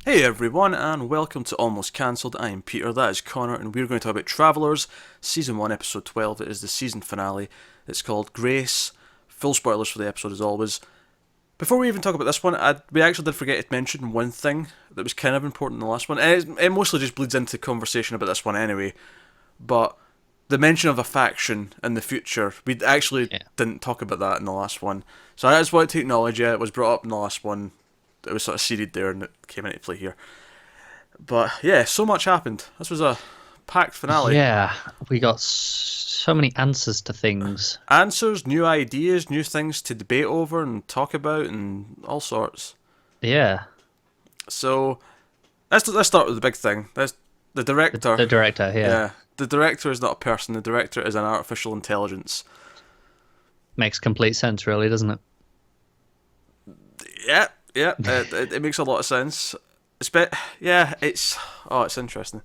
Hey everyone, and welcome to Almost Cancelled. I am Peter, that is Connor, and we're going to talk about Travellers, Season 1, Episode 12. It is the season finale. It's called Grace. Full spoilers for the episode as always. Before we even talk about this one, we actually did forget to mention one thing that was kind of important in the last one, and it mostly just bleeds into conversation about this one anyway, but the mention of a faction in the future, we actually didn't talk about that in the last one. So I just wanted to acknowledge it was brought up in the last one. It was sort of seeded there and it came into play here. But yeah, so much happened. This was a packed finale. Yeah, we got so many answers to things. Answers, new ideas, new things to debate over and talk about, and all sorts. Yeah, So let's start with the big thing. That's the director. the director, yeah. The director is not a person. The director is an artificial intelligence. Makes complete sense, really, doesn't it? Yeah, yeah. It makes a lot of sense. It's interesting.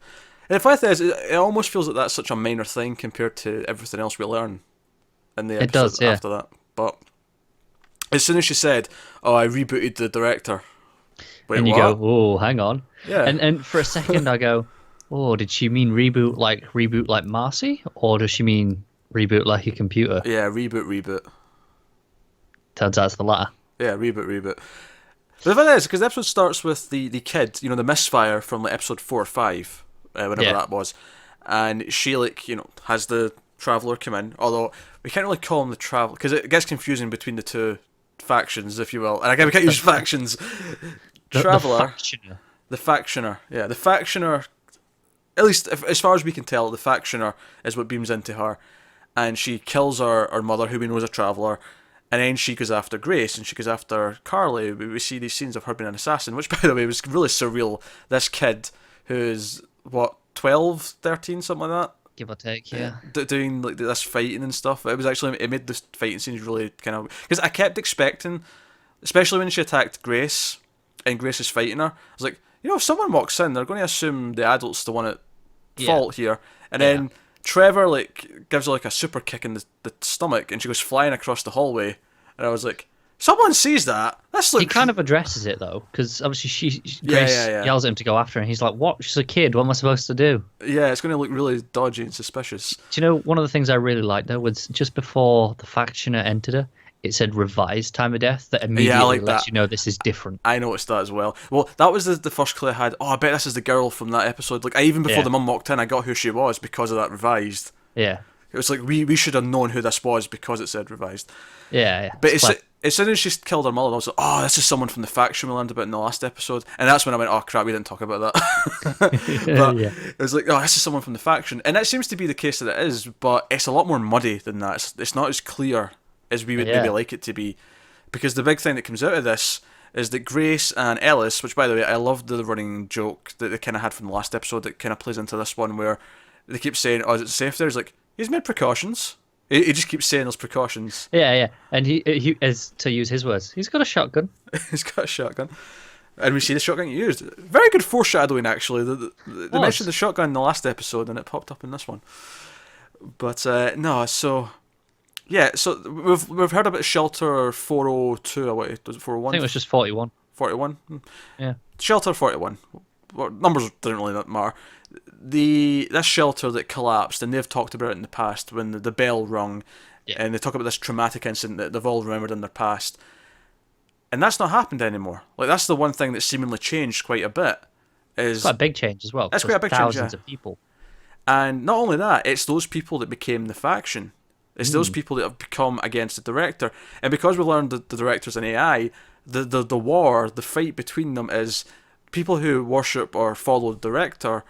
And the funny thing is, it almost feels like that's such a minor thing compared to everything else we learn in the It episode does, yeah. after that. But as soon as she said, "Oh, I rebooted the director," wait, And you what? go, oh, hang on. Yeah, And for a second I go, oh, did she mean reboot like Marcy? Or does she mean reboot like a computer? yeah, reboot. Turns out it's the latter. Yeah, reboot. But the thing is, because the episode starts with the kid, the misfire from like episode 4 or 5, whenever Yeah. that was, and she has the traveler come in. Although we can't really call him the traveler because it gets confusing between the two factions, if you will. And again, we can't use factions. Traveler, The factioner. the factioner, yeah, the factioner. At least as far as we can tell, the factioner is what beams into her, and she kills her mother, who we know is a traveler. And then she goes after Grace, and she goes after Carly. We see these scenes of her being an assassin, which, by the way, was really surreal. This kid, who's, what, 12, 13, something like that? Give or take, yeah. Doing like this fighting and stuff. It made the fighting scenes really kind of... Because I kept expecting, especially when she attacked Grace, and Grace is fighting her, I was like, if someone walks in, they're going to assume the adult's the one at fault here. And then Trevor gives her a super kick in the stomach, and she goes flying across the hallway. And I was like, someone sees that. He kind of addresses it though, because obviously Grace Yeah. yells at him to go after her, and he's like, "What? She's a kid. What am I supposed to do?" Yeah, it's going to look really dodgy and suspicious. Do you know one of the things I really liked though was just before the factioner entered her, it said revised time of death that immediately lets you know this is different. I noticed that as well. Well, that was the first clue I had. Oh, I bet this is the girl from that episode. Even before the mum walked in, I got who she was because of that revised. Yeah. It was like we should have known who this was because it said revised. Yeah. But as soon as she killed her mother, I was like, oh, this is someone from the faction we learned about in the last episode. And that's when I went, oh crap, we didn't talk about that. But it was like, oh, this is someone from the faction. And that seems to be the case that it is, but it's a lot more muddy than that. It's not as clear as we would maybe like it to be. Because the big thing that comes out of this is that Grace and Ellis, which by the way, I loved the running joke that they kind of had from the last episode that kind of plays into this one where they keep saying, oh, is it safe there? He's like, he's made precautions. He just keeps saying those precautions. Yeah. And he as to use his words, he's got a shotgun. He's got a shotgun. And we see the shotgun used. Very good foreshadowing, actually. They mentioned the shotgun in the last episode, and it popped up in this one. But no, so yeah, so we've heard about Shelter 402 or what was it 401? I think it was just 41. 41. Yeah. Shelter 41. Numbers don't really matter. This shelter that collapsed, and they've talked about it in the past when the bell rung, and they talk about this traumatic incident that they've all remembered in their past, and that's not happened anymore. That's the one thing that seemingly changed quite a bit. It's quite a big change as well. That's quite a big change. Thousands of people. And not only that, it's those people that became the faction. It's those people that have become against the director, and because we learned that the director's an AI, the war, the fight between them is people who worship or follow the director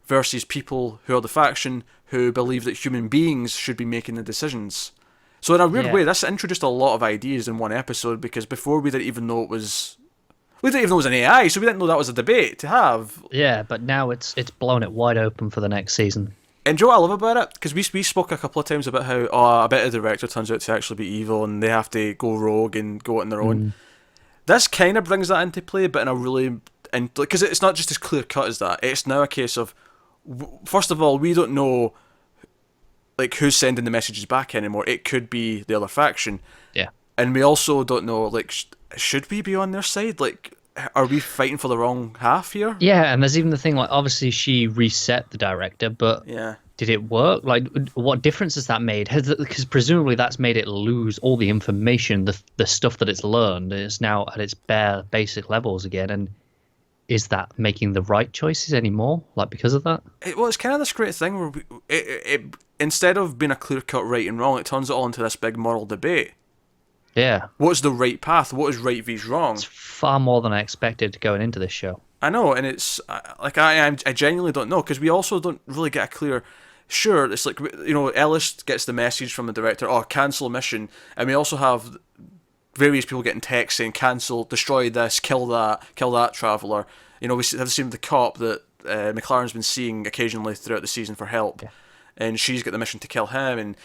versus people who are the faction who believe that human beings should be making the decisions. So in a weird way, this introduced a lot of ideas in one episode, because before we didn't even know it was an AI, so we didn't know that was a debate to have. Yeah, but now it's blown it wide open for the next season. And do you know what I love about it? Because we spoke a couple of times about how I bet the director turns out to actually be evil and they have to go rogue and go on their own. This kind of brings that into play, but in a really... Because it's not just as clear cut as that. It's now a case of, first of all, we don't know who's sending the messages back anymore. It could be the other faction. Yeah. And we also don't know, should we be on their side? are we fighting for the wrong half here? Yeah, and there's even the thing, like, obviously she reset the director, but Yeah. did it work? Like, what difference has that made? Because presumably that's made it lose all the information, the stuff that it's learned, and it's now at its bare basic levels again. And is that making the right choices anymore? Like, because of that? Well, it's kind of this great thing where it instead of being a clear-cut right and wrong, it turns it all into this big moral debate. Yeah. What's the right path? What is right vs wrong? It's far more than I expected going into this show. I know, and it's like I genuinely don't know, because we also don't really get a clear. Sure, it's like, Ellis gets the message from the director, cancel mission, and we also have various people getting texts saying cancel, destroy this, kill that traveller. We have the same with the cop that McLaren's been seeing occasionally throughout the season for help, and she's got the mission to kill him, and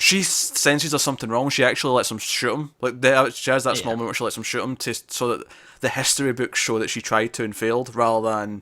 she senses there's something wrong. She actually lets him shoot him. Like, she has that small moment where she lets him shoot him so that the history books show that she tried to and failed, rather than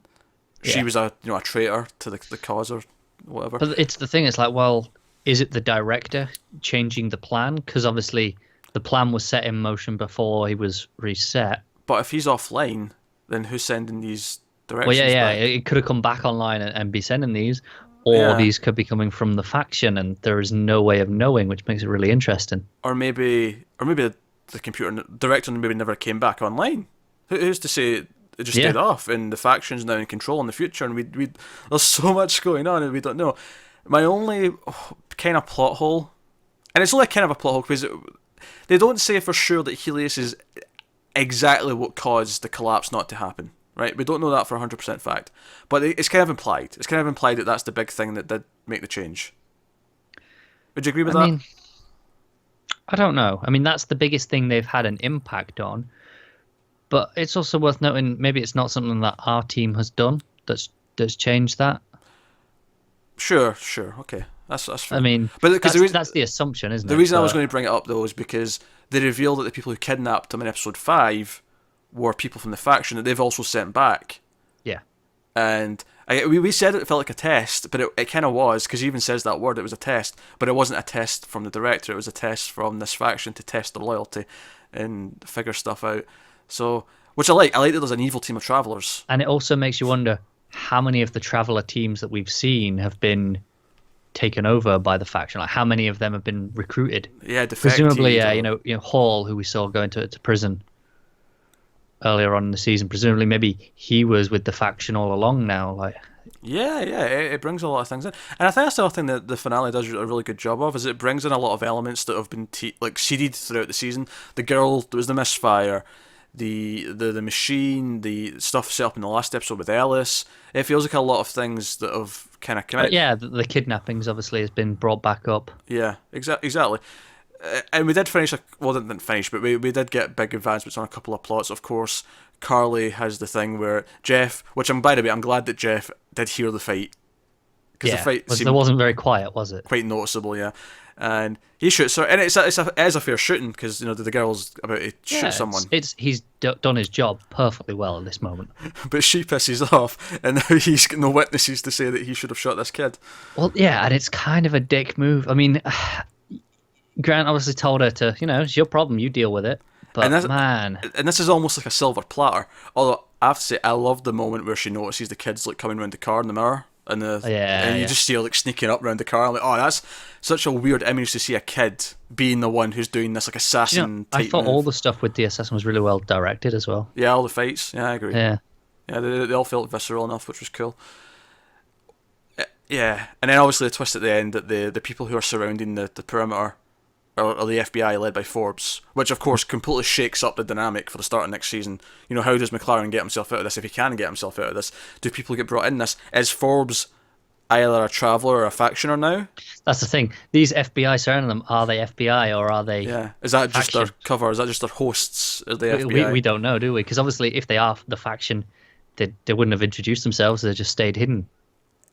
she was a traitor to the cause or whatever. But it's the thing. It's like, well, is it the director changing the plan? Because obviously the plan was set in motion before he was reset. But if he's offline, then who's sending these directions? Well, back? It could have come back online and be sending these. Or these could be coming from the faction, and there is no way of knowing, which makes it really interesting. Or maybe the computer director maybe never came back online. Who's to say it just stayed off, and the faction's now in control in the future, and we there's so much going on, and we don't know. My only kind of plot hole, and it's only kind of a plot hole because they don't say for sure that Helios is exactly what caused the collapse not to happen. Right, we don't know that for 100% fact, but it's kind of implied. It's kind of implied that that's the big thing that did make the change. Would you agree with that? I mean, I don't know. I mean, that's the biggest thing they've had an impact on, but it's also worth noting maybe it's not something that our team has done that's changed that. Sure, okay, that's fair. I mean, but that's the assumption, isn't it? The reason I was going to bring it up though is because they revealed that the people who kidnapped him in episode 5 were people from the faction that they've also sent back. Yeah. And we said it felt like a test, but it kind of was, because he even says that word, it was a test, but it wasn't a test from the director, it was a test from this faction to test their loyalty and figure stuff out. So, which I like that there's an evil team of travelers. And it also makes you wonder how many of the traveler teams that we've seen have been taken over by the faction. Like, how many of them have been recruited? Yeah, defected. Presumably, Hall, who we saw go into prison earlier on in the season, presumably maybe he was with the faction all along now. Like, it brings a lot of things in, and I think that's the other thing that the finale does a really good job of, is it brings in a lot of elements that have been seeded throughout the season. The girl, there was the misfire, the machine, the stuff set up in the last episode with Ellis. It feels like a lot of things that have kind of come in. The kidnappings obviously has been brought back up. Yeah, exactly. And we did finish, didn't finish, but we did get big advancements on a couple of plots. Of course, Carly has the thing where Jeff, which I'm glad that Jeff did hear the fight. Because the fight wasn't very quiet, was it? Quite noticeable, yeah. And he shoots her, and it's a fair shooting, because the girl's about to shoot someone. He's done his job perfectly well at this moment. But she pisses off, and now he's got no witnesses to say that he should have shot this kid. Well, yeah, and it's kind of a dick move. I mean, Grant obviously told her to, it's your problem, you deal with it. But and this is almost like a silver platter. Although I have to say, I love the moment where she notices the kids coming around the car in the mirror, and you just see her sneaking up around the car. I'm like, that's such a weird image to see a kid being the one who's doing this assassin. I thought all the stuff with the assassin was really well directed as well. Yeah, all the fights. Yeah, I agree. Yeah, they all felt visceral enough, which was cool. Yeah, and then obviously the twist at the end that the people who are surrounding the perimeter or the FBI led by Forbes, which of course completely shakes up the dynamic for the start of next season. How does McLaren get himself out of this? If he can get himself out of this, do people get brought in this? Is Forbes either a traveller or a factioner now? That's the thing. These FBI surrounding them, are they FBI or are they? Yeah, is that just their cover? Is that just their hosts? Is the FBI? We don't know, do we? Because obviously, if they are the faction, they wouldn't have introduced themselves. They just stayed hidden.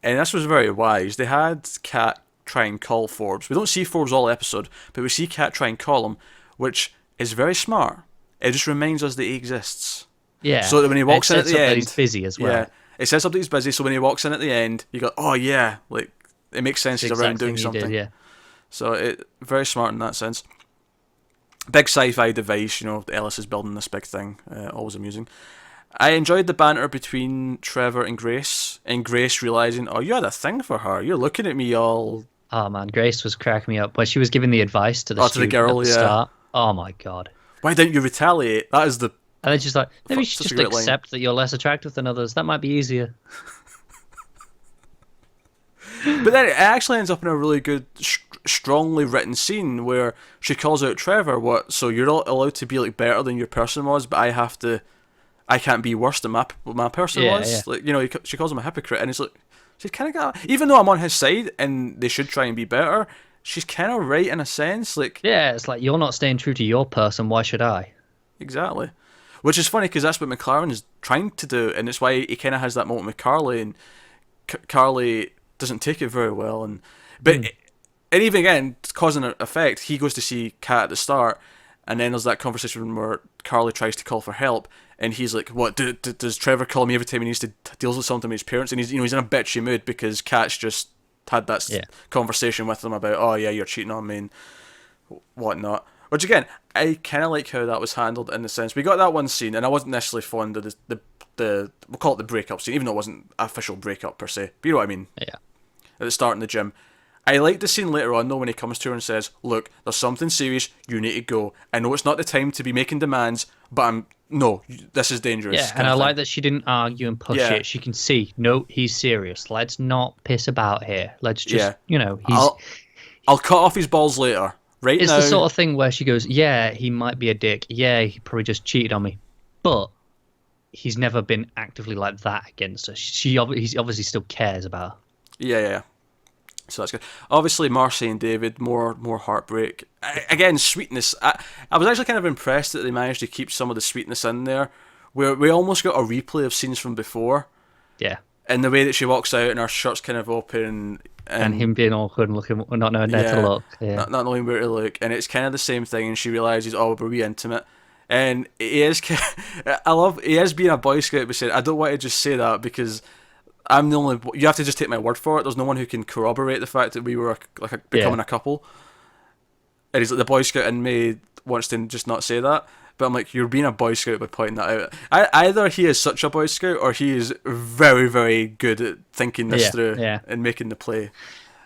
And this was very wise. They had Kat try and call Forbes. We don't see Forbes all episode, but we see Kat try and call him, which is very smart. It just reminds us that he exists. Yeah. So that when he walks in at the end, he's busy as well. Yeah. It says up that he's busy, so when he walks in at the end, you go, oh yeah, it makes sense he's around doing something. Yeah. So very smart in that sense. big sci-fi device. Ellis is building this big thing. Always amusing. I enjoyed the banter between Trevor and Grace realizing, oh, you had a thing for her. You're looking at me all. Oh man, Grace was cracking me up when she was giving the advice to the Oh, to the student at girl, the yeah. start. Oh my god. Why didn't you retaliate? That is the. And then she's like, maybe you should such a just great line. accept that you're less attractive than others. That might be easier. But then it actually ends up in a really good, strongly written scene where she calls out Trevor. What? So you're not allowed to be like better than your person was, but I can't be worse than my person Yeah, was. yeah. Like she calls him a hypocrite, and it's like she's kind of got. Even though I'm on his side, and they should try and be better, she's kind of right in a sense. Like Yeah, it's like you're not staying true to your person. Why should I? exactly, which is funny because that's what McLaren is trying to do, and it's why he kind of has that moment with Carly, and Carly doesn't take it very well, but and even again, cause and effect. He goes to see Kat at the start, and then there's that conversation where Carly tries to call for help, and he's like, "What? Does Trevor call me every time he needs to deal with something with his parents?" And he's in a bitchy mood because Kat's just had that conversation with him about, "Oh yeah, you're cheating on me and whatnot." Which again, I kind of like how that was handled in the sense we got that one scene, and I wasn't necessarily fond of the we'll call it the breakup scene, even though it wasn't an official breakup per se. But you know what I mean? Yeah. At the start in the gym. I like the scene later on though when he comes to her and says, "Look, there's something serious. You need to go. I know it's not the time to be making demands, but this is dangerous." Yeah, and I like that she didn't argue and push it. She can see, no, he's serious. Let's not piss about here. Let's just, I'll cut off his balls later. Right it's now. the sort of thing where she goes, yeah, he might be a dick. Yeah, he probably just cheated on me, but he's never been actively like that against her. He obviously still cares about her. Yeah. So that's good. Obviously, Marcy and David, more heartbreak. Again, sweetness. I was actually kind of impressed that they managed to keep some of the sweetness in there, where we almost got a replay of scenes from before. Yeah. And the way that she walks out and her shirt's kind of open. And him being awkward and looking, not knowing where to look. Yeah. Not knowing where to look. And it's kind of the same thing, and she realises, oh, we're intimate. And he is, he is being a Boy Scout, but said, I don't want to just say that because I'm the only. You have to just take my word for it. There's no one who can corroborate the fact that we were becoming a couple. And he's like, the Boy Scout in me wants to just not say that. But I'm like, you're being a Boy Scout by pointing that out. Either he is such a Boy Scout, or he is very, very good at thinking this through and making the play.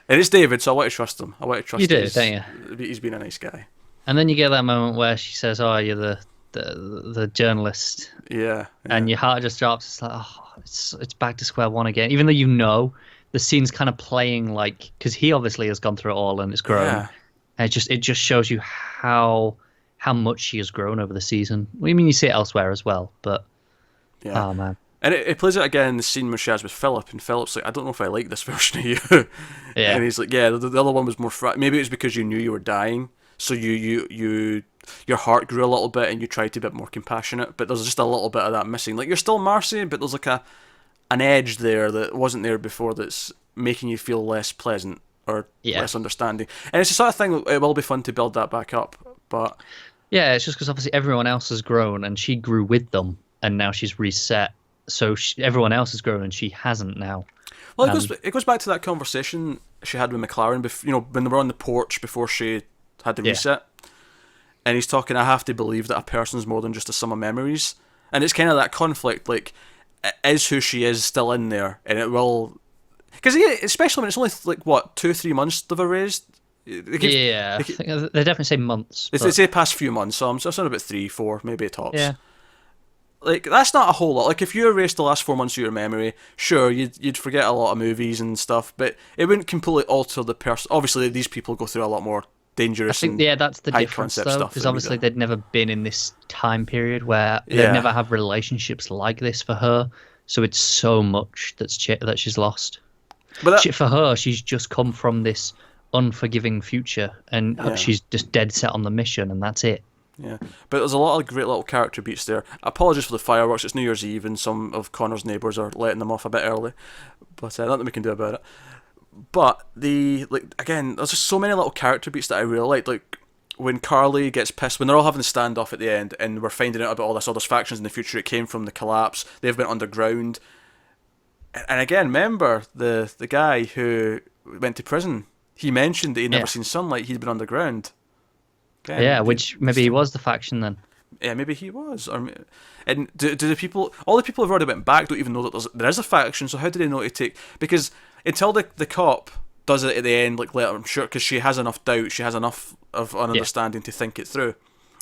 And it's David, so I want to trust him. I want to trust him. You do, don't you? He's been a nice guy. And then you get that moment where she says, "Oh, you're the journalist." Yeah. And your heart just drops. It's like, oh, it's back to square one again. Even though the scene's kind of playing like, because he obviously has gone through it all and it's grown. Yeah. And it just shows you how much she has grown over the season. I mean, you see it elsewhere as well, but oh man. And it plays it again in the scene where she has with Philip, and Philip's like, I don't know if I like this version of you. Yeah. And he's like, yeah, the other one was more maybe it was because you knew you were dying, so your heart grew a little bit and you tried to be a bit more compassionate, but there's just a little bit of that missing. Like, you're still Marcy, but there's like an edge there that wasn't there before that's making you feel less pleasant or less understanding. And it's the sort of thing that it will be fun to build that back up, but... Yeah, it's just because obviously everyone else has grown and she grew with them, and now she's reset. So everyone else has grown and she hasn't now. Well, it goes back to that conversation she had with McLaren, when they were on the porch before she had the reset. And he's talking, I have to believe that a person's more than just a sum of memories. And it's kind of that conflict, like, is who she is still in there? And it will... Because especially when it's only, 2-3 months they've erased. I think they definitely say months. They say past few months, so I'm saying about 3-4, maybe tops. Yeah. Like, that's not a whole lot. Like, if you erased the last 4 months of your memory, sure, you'd forget a lot of movies and stuff, but it wouldn't completely alter the person. Obviously, these people go through a lot more dangerous. I think, that's the difference, though, because obviously they'd never been in this time period where they'd never have relationships like this for her. So it's so much that she's lost. But for her, she's just come from this unforgiving future, and she's just dead set on the mission, and that's it. Yeah, but there's a lot of great little character beats there. Apologies for the fireworks. It's New Year's Eve, and some of Connor's neighbours are letting them off a bit early, but nothing we can do about it. But again, there's just so many little character beats that I really like. Like when Carly gets pissed, when they're all having a standoff at the end, and we're finding out about all this other factions in the future. It came from the collapse. They've been underground, and again, remember the guy who went to prison. He mentioned that he'd never seen sunlight. He'd been underground. Yeah, which maybe he was the faction then. Yeah, maybe he was. And do the people, all the people who've already went back don't even know that there is a faction, so how do they know to take, because until the cop does it at the end, like, I'm sure, because she has enough doubt, she has enough of an understanding to think it through.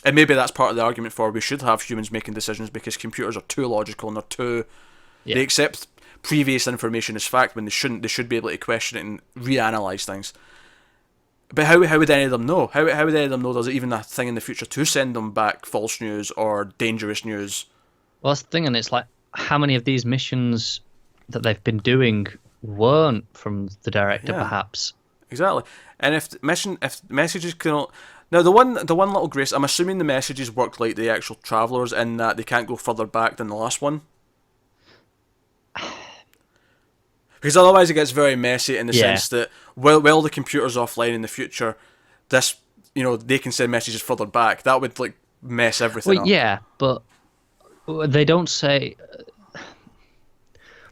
And maybe that's part of the argument for we should have humans making decisions, because computers are too logical and they're too, they accept previous information as fact when they shouldn't. They should be able to question it and reanalyze things. But how would any of them know? How would any of them know there's even a thing in the future to send them back false news or dangerous news? Well, that's the thing, and it's like, how many of these missions that they've been doing weren't from the director, perhaps? Exactly. And if messages cannot, now the one little grace, I'm assuming the messages work like the actual travelers in that they can't go further back than the last one. Because otherwise it gets very messy in the sense that while the computer's offline in the future, this, they can send messages further back. That would like mess everything up. Yeah, but they don't say.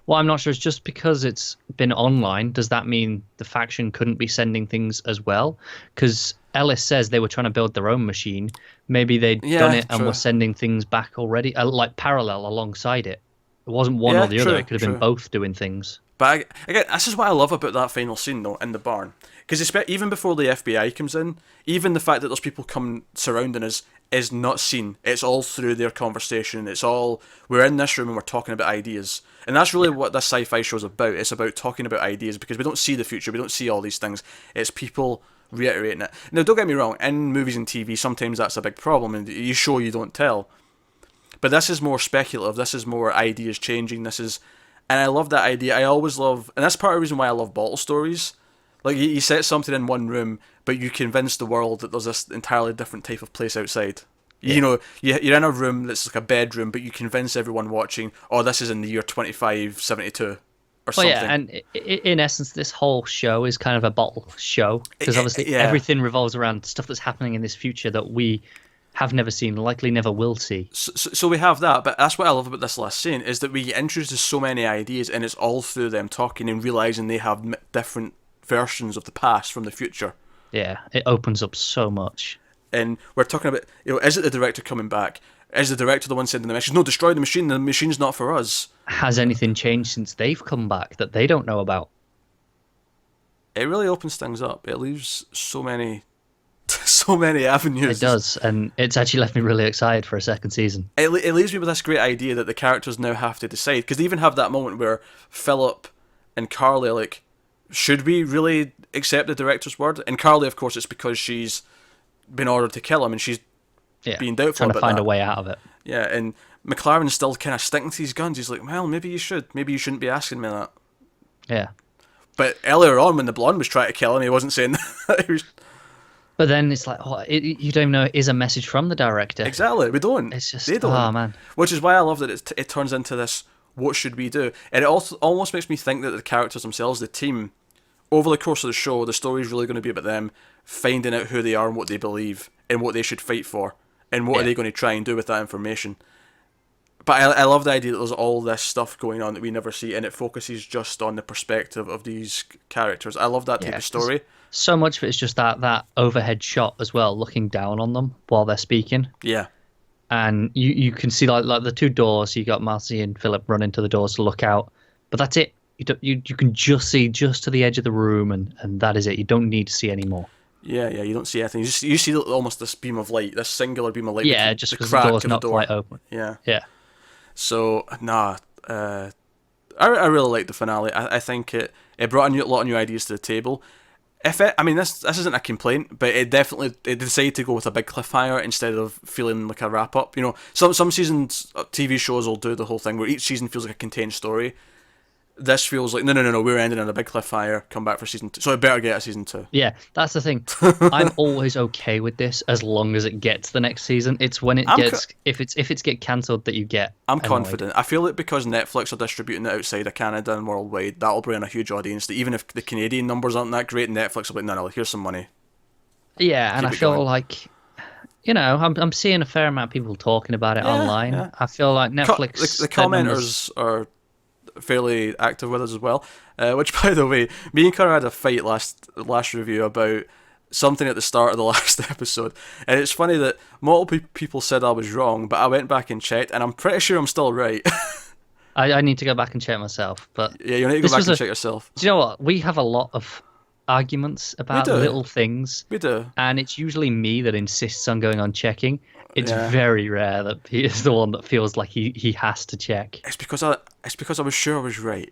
Well, I'm not sure. It's just because it's been online. Does that mean the faction couldn't be sending things as well? Because Ellis says they were trying to build their own machine. Maybe they'd done it and were sending things back already, like parallel alongside it. It wasn't one or the other. It could have been both doing things. But again, this is what I love about that final scene, though, in the barn. Because even before the FBI comes in, even the fact that there's people come surrounding us is not seen. It's all through their conversation. It's all, we're in this room and we're talking about ideas. And that's really what this sci-fi show is about. It's about talking about ideas, because we don't see the future. We don't see all these things. It's people reiterating it. Now, don't get me wrong. In movies and TV, sometimes that's a big problem. And you show, you don't tell. But this is more speculative. This is more ideas changing. And I love that idea. I always love, and that's part of the reason why I love bottle stories. Like, you set something in one room, but you convince the world that there's this entirely different type of place outside. Yeah. You're in a room that's like a bedroom, but you convince everyone watching, oh, this is in the year 2572 or something. Yeah, and in essence, this whole show is kind of a bottle show, because obviously everything revolves around stuff that's happening in this future that we have never seen, likely never will see. So we have that, but that's what I love about this last scene, is that we get introduced to so many ideas, and it's all through them talking and realising they have different versions of the past from the future. Yeah, it opens up so much. And we're talking about, is it the director coming back? Is the director the one sending the message? No, destroy the machine's not for us. Has anything changed since they've come back that they don't know about? It really opens things up. It leaves so many avenues. It does, and it's actually left me really excited for a second season. It leaves me with this great idea that the characters now have to decide, because they even have that moment where Philip and Carly are like, should we really accept the director's word? And Carly, of course, it's because she's been ordered to kill him, and she's being doubtful about that. Trying to find a way out of it. Yeah, and McLaren's still kind of sticking to his guns. He's like, well, maybe you should. Maybe you shouldn't be asking me that. Yeah. But earlier on, when the blonde was trying to kill him, he wasn't saying that. But then it's like, you don't even know it is a message from the director. Exactly, we don't. It's just, they don't. Oh man. Which is why I love that it turns into this, what should we do? And it also almost makes me think that the characters themselves, the team, over the course of the show, the story is really going to be about them finding out who they are and what they believe and what they should fight for and what are they going to try and do with that information. But I love the idea that there's all this stuff going on that we never see, and it focuses just on the perspective of these characters. I love that type of story. So much of it is just that overhead shot as well, looking down on them while they're speaking. Yeah. And you can see like the two doors. You got Marcy and Philip run into the doors to look out, but that's it. You can just see just to the edge of the room, and that is it. You don't need to see any more. Yeah, you don't see anything. You see almost this beam of light, this singular beam of light. Yeah, just because the door's not quite open. Yeah. So, I really like the finale. I think it brought a lot of new ideas to the table. This isn't a complaint, but it decided to go with a big cliffhanger instead of feeling like a wrap up. Some seasons, TV shows will do the whole thing where each season feels like a contained story. This feels like, no, we're ending on a big cliffhanger, come back for season 2. So I better get a season 2. Yeah, that's the thing. I'm always okay with this as long as it gets the next season. It's when if it's get cancelled that you get I'm annoyed. confident. I feel like because Netflix are distributing it outside of Canada and worldwide, that'll bring in a huge audience. That even if the Canadian numbers aren't that great, Netflix will be like, no, here's some money. Yeah, and I feel like, I'm seeing a fair amount of people talking about it online. Yeah. I feel like Netflix... The commenters are fairly active with us as well, which, by the way, me and Connor had a fight last review about something at the start of the last episode, and it's funny that multiple people said I was wrong, but I went back and checked, and I'm pretty sure I'm still right. I need to go back and check myself. But Yeah, you need to go back and check yourself. Do you know what? We have a lot of arguments about little things. We do. And it's usually me that insists on going on checking. It's Yeah. very rare that he is the one that feels like he has to check. It's because I was sure I was right.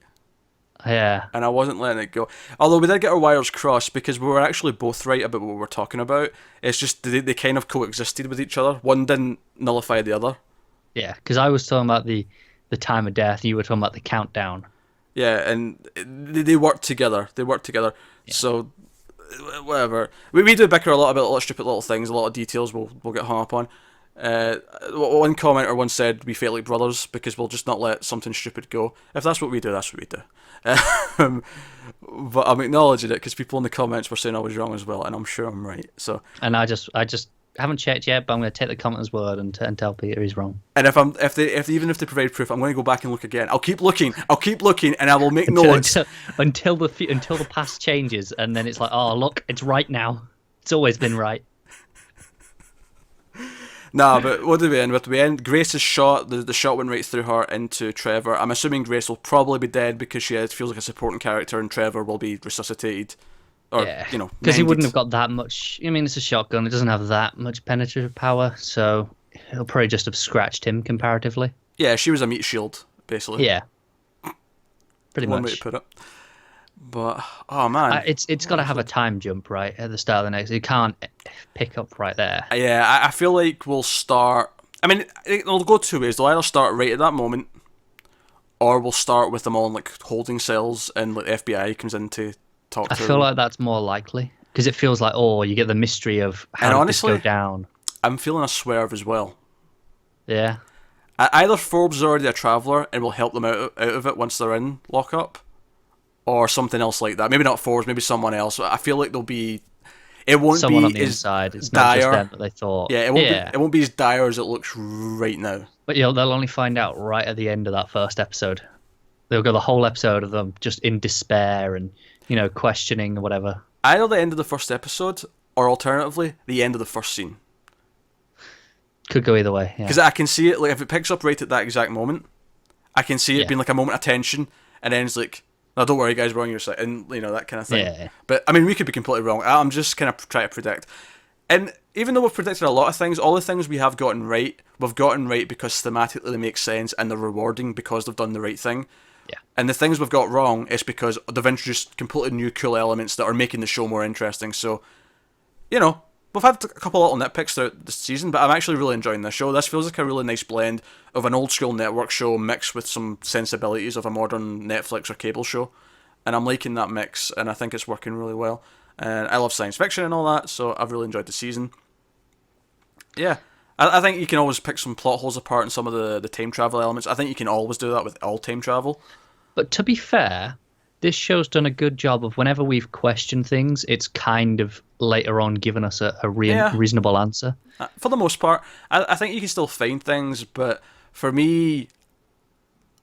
Yeah. And I wasn't letting it go. Although we did get our wires crossed because we were actually both right about what we were talking about. It's just they kind of coexisted with each other. One didn't nullify the other. Yeah, because I was talking about the time of death, and you were talking about the countdown. Yeah, and they work together. They work together. Yeah. So, whatever. We do bicker a lot about a lot of stupid little things, a lot of details we'll get hung up on. One commenter once said we feel like brothers because we'll just not let something stupid go. If that's what we do, that's what we do. But I'm acknowledging it because people in the comments were saying I was wrong as well, and I'm sure I'm right. So, and I just haven't checked yet, but I'm going to take the commenter's word and tell Peter he's wrong. And if they provide proof, I'm going to go back and look again. I'll keep looking, and I will make notes until the past changes, and then it's like, oh look, it's right now. It's always been right. Nah, but what do we end with? We end Grace's shot. The shot went right through her into Trevor. I'm assuming Grace will probably be dead because she feels like a supporting character, and Trevor will be resuscitated. Or, yeah, because he wouldn't have got that much. I mean, it's a shotgun; it doesn't have that much penetrative power, so he'll probably just have scratched him comparatively. Yeah, she was a meat shield, basically. Yeah, pretty much. One way to put it. But oh man, it's got to have a time jump right at the start of the next. You can't pick up right there. Yeah, I feel like we'll start. I mean, it'll go two ways. They'll either start right at that moment, or we'll start with them all in like holding cells, and like the FBI comes in to talk to them. I feel like that's more likely because it feels like you get the mystery of how did this go down. I'm feeling a swerve as well. Yeah. Either Forbes is already a traveller and will help them out of it once they're in lockup, or something else like that. Maybe not Forbes, maybe someone else. I feel like there'll be. It won't someone be on the as inside. It's dire. not just them that they thought. Yeah, it won't be as dire as it looks right now. But they'll only find out right at the end of that first episode. They'll go the whole episode of them just in despair and questioning or whatever. Either the end of the first episode, or alternatively the end of the first scene. Could go either way. Because I can see it. Like if it picks up right at that exact moment, I can see it being like a moment of tension, and then it's like, no, don't worry, guys, we're on your side, and that kind of thing. Yeah. But I mean, we could be completely wrong. I'm just kind of trying to predict. And even though we've predicted a lot of things, all the things we have gotten right, we've gotten right because thematically they make sense and they're rewarding because they've done the right thing. Yeah. And the things we've got wrong is because they've introduced completely new, cool elements that are making the show more interesting. So, we've had a couple of little nitpicks throughout the season, but I'm actually really enjoying this show. This feels like a really nice blend of an old school network show mixed with some sensibilities of a modern Netflix or cable show. And I'm liking that mix, and I think it's working really well. And I love science fiction and all that, so I've really enjoyed the season. Yeah. I think you can always pick some plot holes apart in some of the time travel elements. I think you can always do that with all time travel. But to be fair, this show's done a good job of whenever we've questioned things, it's kind of later on given us a reasonable answer. For the most part, I think you can still find things, but for me,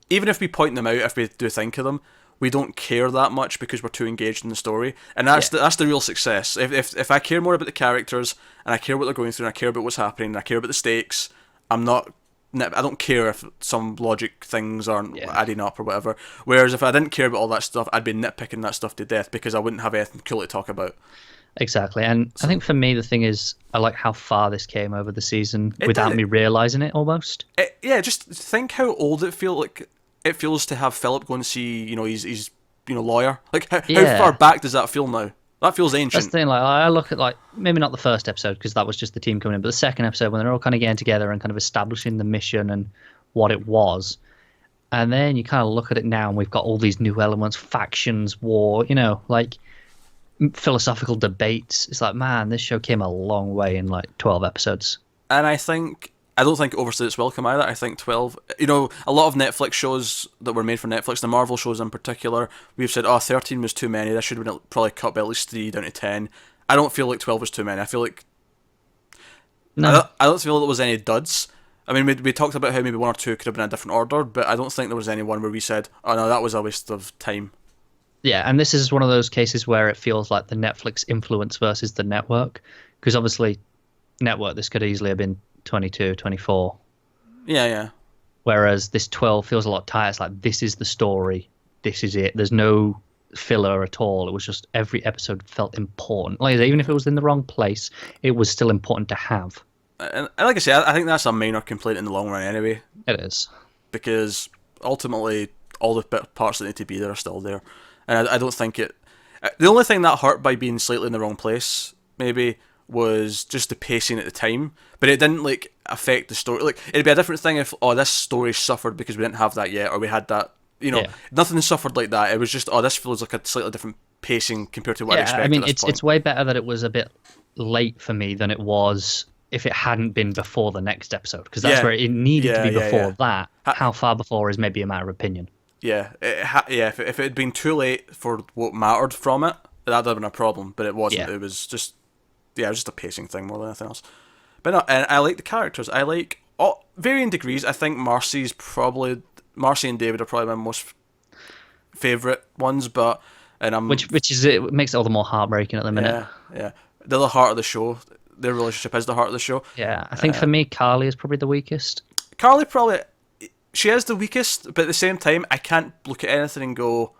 even if we point them out, if we do think of them, we don't care that much because we're too engaged in the story, and that's the real success. If I care more about the characters and I care what they're going through and I care about what's happening and I care about the stakes, I don't care if some logic things aren't adding up or whatever. Whereas if I didn't care about all that stuff, I'd be nitpicking that stuff to death because I wouldn't have anything cool to talk about. Exactly, and I think for me the thing is I like how far this came over the season without me realising it almost. Just think how old it feels to have Philip go and see his lawyer. Like how far back does that feel now? That feels ancient. That's the thing. Like I look at maybe not the first episode because that was just the team coming in, but the second episode when they're all kind of getting together and kind of establishing the mission and what it was, and then you kind of look at it now and we've got all these new elements, factions, war, philosophical debates. It's like, man, this show came a long way in 12 episodes. And I don't think it overstayed its welcome either. I think 12... a lot of Netflix shows that were made for Netflix, the Marvel shows in particular, we've said, 13 was too many. That should have been probably cut by at least 3 down to 10. I don't feel like 12 was too many. I feel like... No. I don't feel there was any duds. I mean, we talked about how maybe 1 or 2 could have been in a different order, but I don't think there was any one where we said, oh no, that was a waste of time. Yeah, and this is one of those cases where it feels like the Netflix influence versus the network, because obviously network this could easily have been 22, 24, Yeah, yeah. whereas this 12 feels a lot tighter. It's like this is the story, this is it. There's no filler at all. It was just every episode felt important. Like even if it was in the wrong place, it was still important to have. And like I say, I think that's a minor complaint in the long run anyway, It is. because ultimately all the parts that need to be there are still there, and I don't think it. The only thing that hurt by being slightly in the wrong place maybe was just the pacing at the time, but it didn't like affect the story. Like it'd be a different thing if this story suffered because we didn't have that yet, or we had that. Yeah. Nothing suffered like that. It was just this feels like a slightly different pacing compared to what I Yeah, expected I mean at this point. it's way better that it was a bit late for me than it was if it hadn't been before the next episode, because that's Yeah. where it needed to be Yeah, before yeah. that. How far before is maybe a matter of opinion. Yeah, if it had been too late for what mattered from it, that'd have been a problem. But it wasn't. Yeah. It was just, it was just a pacing thing more than anything else. But no, and I like the characters. I like varying degrees. I think Marcy and David are probably my most favorite ones. But and I'm Which is it makes it all the more heartbreaking at the minute. yeah, they're the heart of the show. Their relationship is the heart of the show. Yeah, I think for me, Carly is probably the weakest. Carly probably she is the weakest, but at the same time, I can't look at anything and go,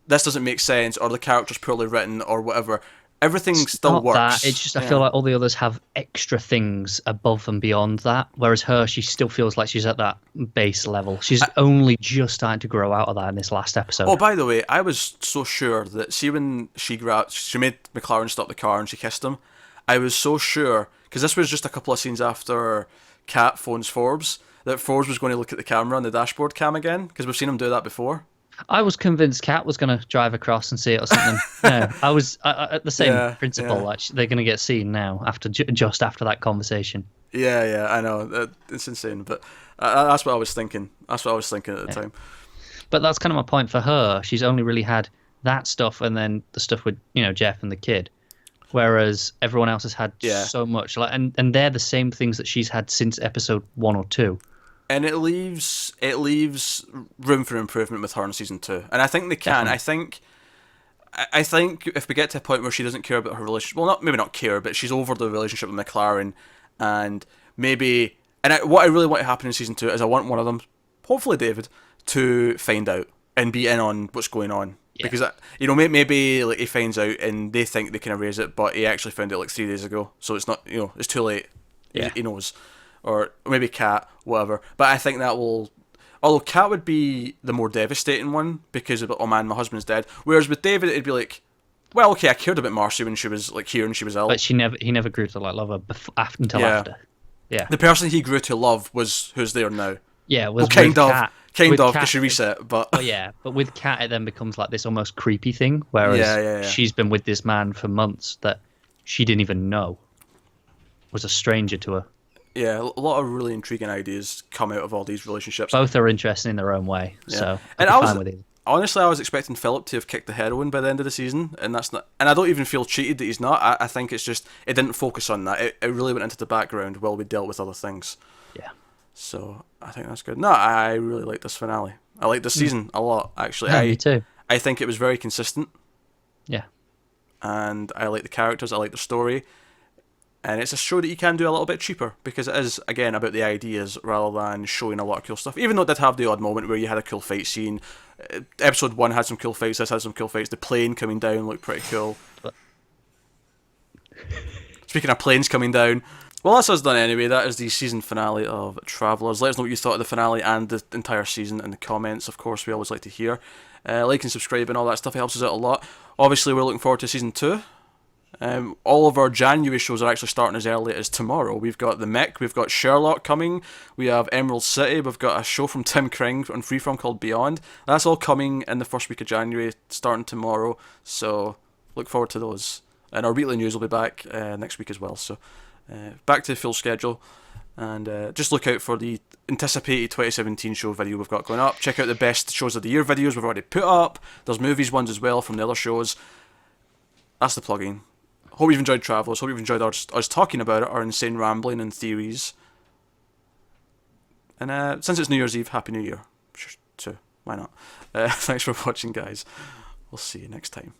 this doesn't make sense, or the character's poorly written, or whatever. Everything still Not works. that. It's just I feel like all the others have extra things above and beyond that, whereas her, she still feels like she's at that base level. She's only just starting to grow out of that in this last episode. Oh, by the way, I was so sure that when she made McLaren stop the car and she kissed him. I was so sure, because this was just a couple of scenes after Kat phones Forbes, that Forbes was going to look at the camera on the dashboard cam again, because we've seen him do that before. I was convinced Kat was going to drive across and see it or something. No, I was at the same principle. Yeah. Like they're going to get seen now after just after that conversation. Yeah, I know. It's insane, but that's what I was thinking. That's what I was thinking at the time. But that's kind of my point for her. She's only really had that stuff and then the stuff with Jeff and the kid, whereas everyone else has had so much. Like and they're the same things that she's had since episode 1 or 2. And it leaves room for improvement with her in season 2, and I think they can. Definitely. I think if we get to a point where she doesn't care about her relationship, well, maybe not care, but she's over the relationship with McLaren, and maybe, what I really want to happen in season 2 is I want one of them, hopefully David, to find out and be in on what's going on. Yeah. Because maybe like he finds out and they think they can erase it, but he actually found it like 3 days ago, so it's not it's too late. Yeah. He knows. Or maybe Kat, whatever. But I think that will... Although Kat would be the more devastating one, because of, oh man, my husband's dead. Whereas with David, it'd be like, well, okay, I cared about Marcy when she was like here and she was ill. But he never grew to like love her until after. Yeah. The person he grew to love was who's there now. Yeah, was kind of, Kat, because she reset, but... Oh yeah, but with Kat, it then becomes like this almost creepy thing, whereas she's been with this man for months that she didn't even know was a stranger to her. Yeah, a lot of really intriguing ideas come out of all these relationships. Both are interesting in their own way, so honestly, I was expecting Philip to have kicked the heroin by the end of the season, and that's not. And I don't even feel cheated that he's not. I think it's just it didn't focus on that. It really went into the background while we dealt with other things. Yeah. So I think that's good. No, I really like this finale. I like this season a lot, actually. Yeah, me too. I think it was very consistent. Yeah. And I like the characters. I like the story. And it's a show that you can do a little bit cheaper, because it is, again, about the ideas rather than showing a lot of cool stuff. Even though it did have the odd moment where you had a cool fight scene. Episode 1 had some cool fights, this had some cool fights. The plane coming down looked pretty cool. Speaking of planes coming down, well, that's us done anyway. That is the season finale of Travellers. Let us know what you thought of the finale and the entire season in the comments. Of course, we always like to hear. Like and subscribe and all that stuff, it helps us out a lot. Obviously, we're looking forward to season 2. All of our January shows are actually starting as early as tomorrow. We've got The Mick, we've got Sherlock coming, we have Emerald City, we've got a show from Tim Kring on Freeform called Beyond. That's all coming in the first week of January, starting tomorrow, so look forward to those. And our weekly news will be back next week as well, so back to the full schedule. And just look out for the anticipated 2017 show video we've got going up. Check out the best shows of the year videos we've already put up. There's movies ones as well from the other shows. That's the plug-in. Hope you've enjoyed Travellers. Hope you've enjoyed us talking about it, our insane rambling and theories. And since it's New Year's Eve, Happy New Year. Sure, too. Why not? Thanks for watching, guys. We'll see you next time.